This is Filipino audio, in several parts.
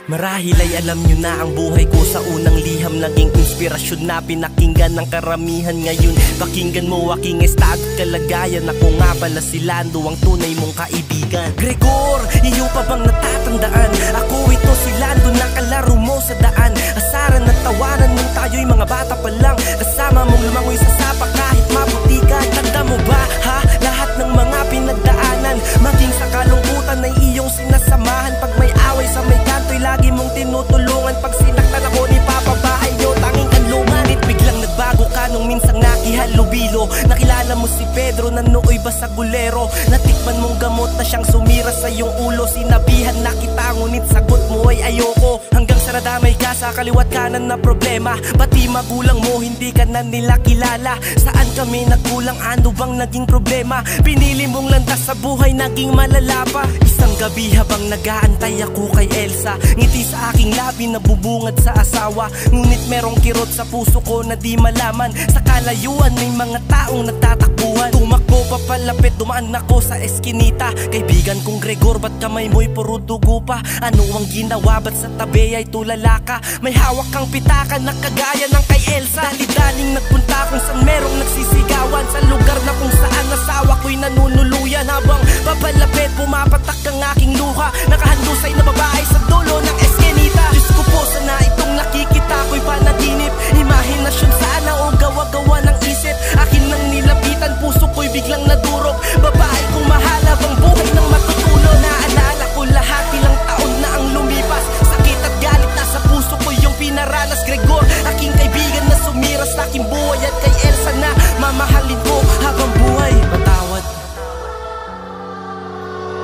Marahil ay alam nyo na ang buhay ko sa unang liham naging inspirasyon na pinakinggan ng karamihan. Ngayon pakinggan mo aking estado at kalagayan. Ako nga pala si Lando, ang tunay mong kaibigan. Gregor, iyo pa bang natatandaan? Ako ito si Lando na kalaro mo sa daan. Asaran at tawanan nung tayo'y mga bata pa lang. Kasama mong lumangoy sa sapa kahit maputikan. Tanda mo ba ha? Lahat ng mga pinagdaanan, maging sa kalungkutan ay iyong sinasamahan. Pag may away sa may kanto'y lagi mong tinutulungan. Pag sinaktan ako ni Papa bahay nyo, tanging kanlungan. Biglang nagbago ka nung minsang nakihalubilo. Nakilala mo si Pedro na nooy basagulero. Natikman mong gamot na siyang sumira sa iyong ulo. Sinabihan na kita ngunit sagot mo ay ayoko. Hanggang sa nadamay ka sa kaliwat kanan na problema. Pati magulang mo hindi ka na nila kilala. Saan kami nagkulang, ano bang naging problema? Pinili mong landas sa buhay, naging malala pa. Isang gabi habang nag-aantay ako kay Elsa, ngiti sa aking labi nabubungad sa asawa. Ngunit merong kirot sa puso ko na di malaman. Sa kalayuan may mga taong nagtatakbuhan. Tumakbo pa palapit, dumaan ako sa eskinita. Kaibigan kong Gregor, ba't kamay mo'y puro dugo pa? Ano ang ginawa, ba't sa tabi ay tulala ka? May hawak kang pitaka na kagaya ng kay Elsa. Dali-daling nagpunta kung saan merong nagsisigawan. Sa lugar na kung saan nasawa ko'y nanunuluyan. Habang papalapit pumapatak ang aking luha. Nakahandusay na babae sa dulo ng eskinita. Diyos ko po, sana itong nakikita ko'y panaginip. Imahinasyon sana o gawa-gawa ng isip. Akin nang nilapitan, puso ko'y biglang nadurog. Babae kong mahal habang buhay ng matutulo. Naalala ko lahat, ilang taon na ang lumipas. Sakit at galit na sa puso ko yung pinaranas. Gregor, aking kaibigan na sumira sa aking buhay. At kay Elsa na mamahalin ko habang buhay. Patawad,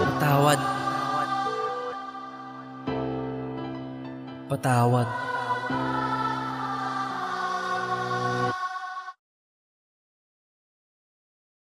patawad, patawad.